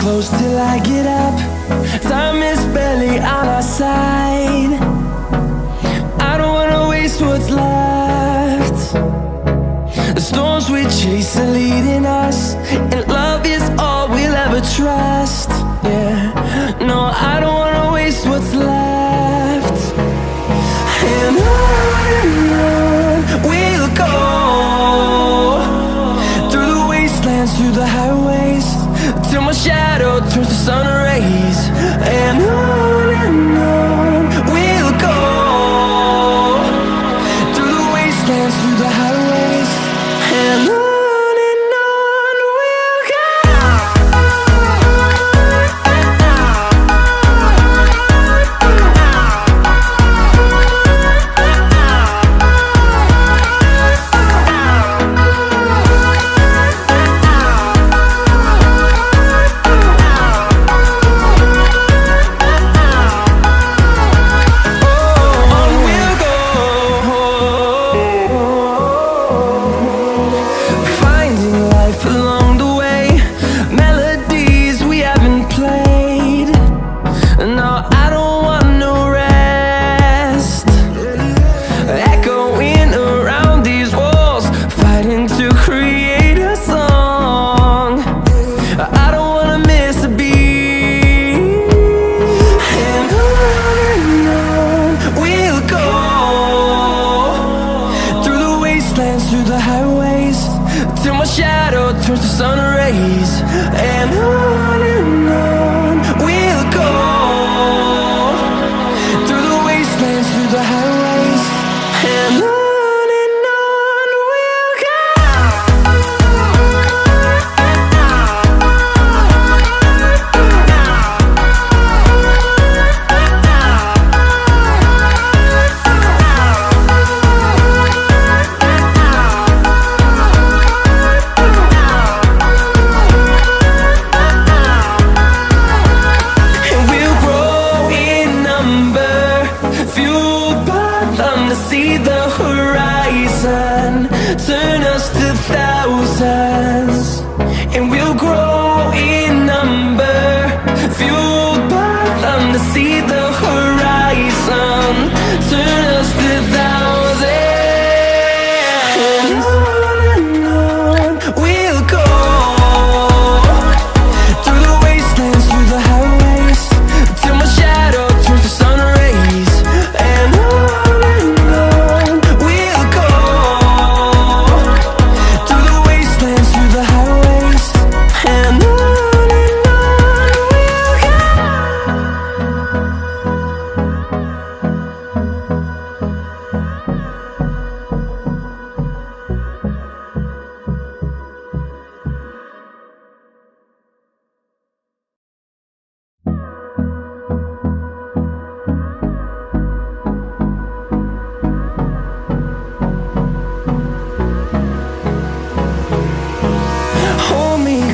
close till I get up. Time is barely on our side. I don't wanna waste what's left. The storms we chase are leading us, and love is all we'll ever trust. Yeah, no, I don't wanna waste what's left. And on we'll go, through the wastelands, through the highways, till my shadow turns to sun rays. And on we'll go, through the wastelands, through the highways, and on we'll go. Through the highways, till my shadow turns to sun rays. And on we'll go, through the wastelands, through the highways, and on we'll go. See the horizon turn us to thousands, and we'll grow in number, fueled by them. To see the horizon turn us to thousands, and on we'll go, through the wastelands, through the highways, till my shadow turns to sun rays. And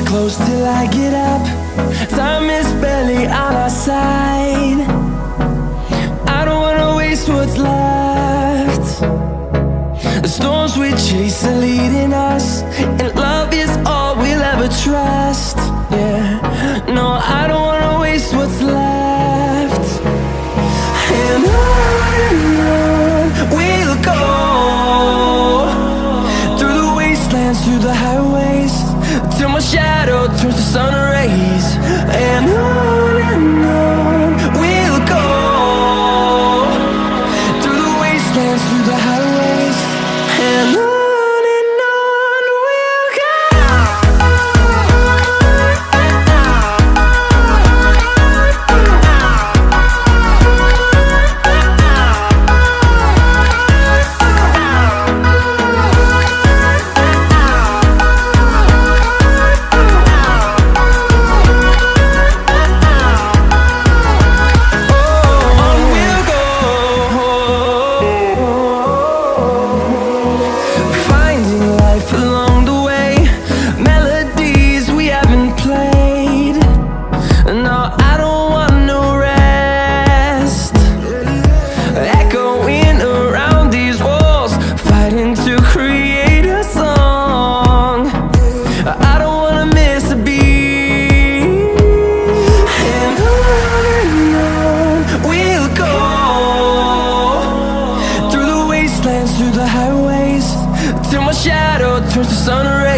close till I get up. Time is barely on our side. I don't wanna waste what's left. The storms we chase are leading us, and love is all we'll ever trust. Yeah, no, I don't wanna waste what's left. And on we'll go, through the wastelands, through the highways, till my shadow turns to sun rays. And on we'll go, through the wastelands, through the highways, and on we'll go.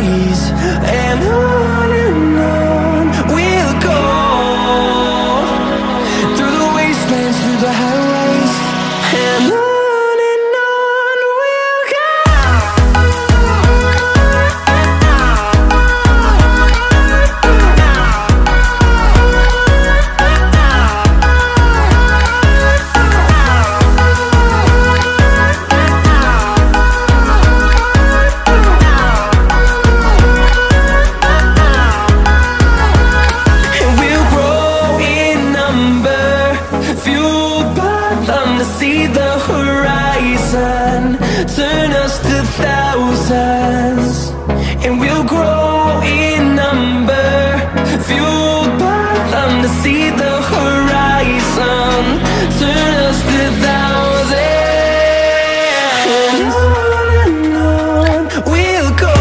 rays. And on we'll go, through the wastelands, through the highways. And on we'll go. And we'll grow in number, fueled by them to see the horizon, turn us to thousands. And we'll grow in number, fueled by them to see the horizon, turn us to thousands. And on we'll go,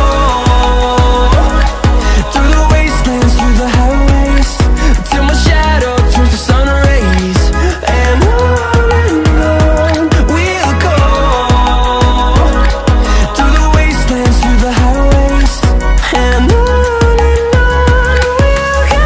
through the wastelands, through the highways, till my shadow turns to sun rays. And on we'll go, through the wastelands, through the highways. And on we'll go.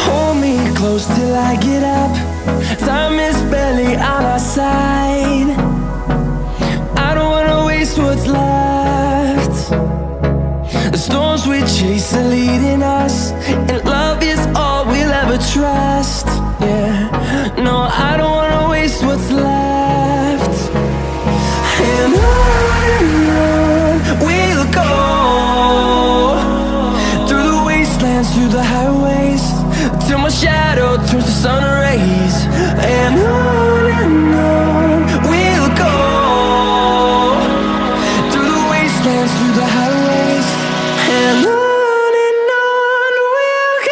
Hold me close till I get up. Time is barely on our side. I don't wanna waste what's left. The storms we chase are leading us, and love is all we'll ever trust. Yeah, no, I don't wanna waste what's left. And on we'll go, through the wastelands, through the highways, till my shadow turns to sun rays. And on we'll go, through the wastelands, through the highways. And on we'll go.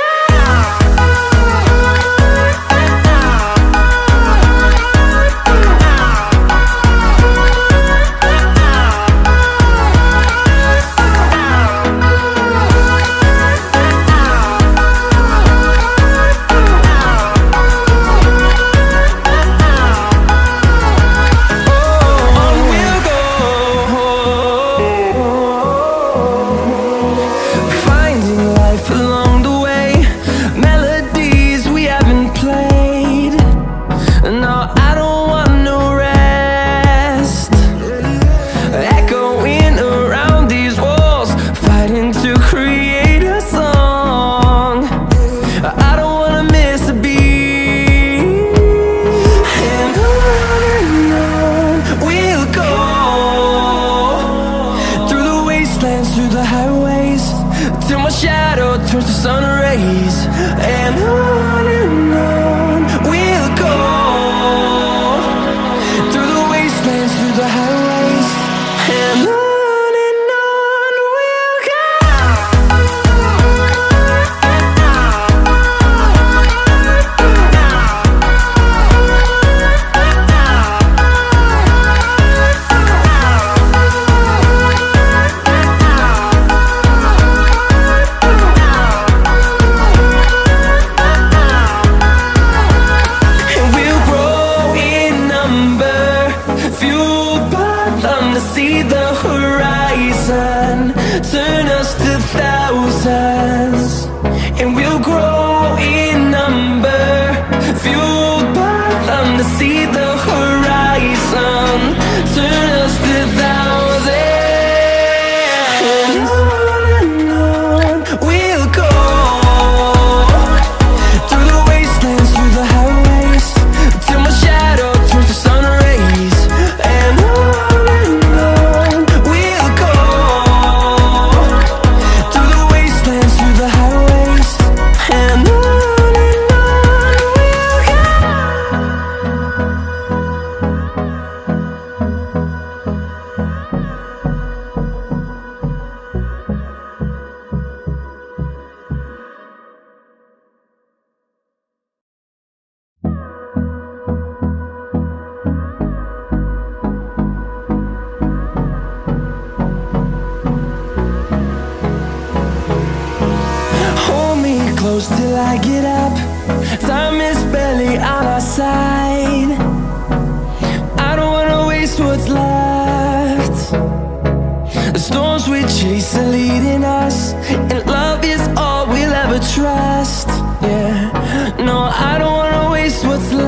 close till I get up. Time is barely on our side. I don't wanna waste what's left. The storms we chase are leading us, and love is all we'll ever trust. Yeah, no, I don't wanna waste what's left.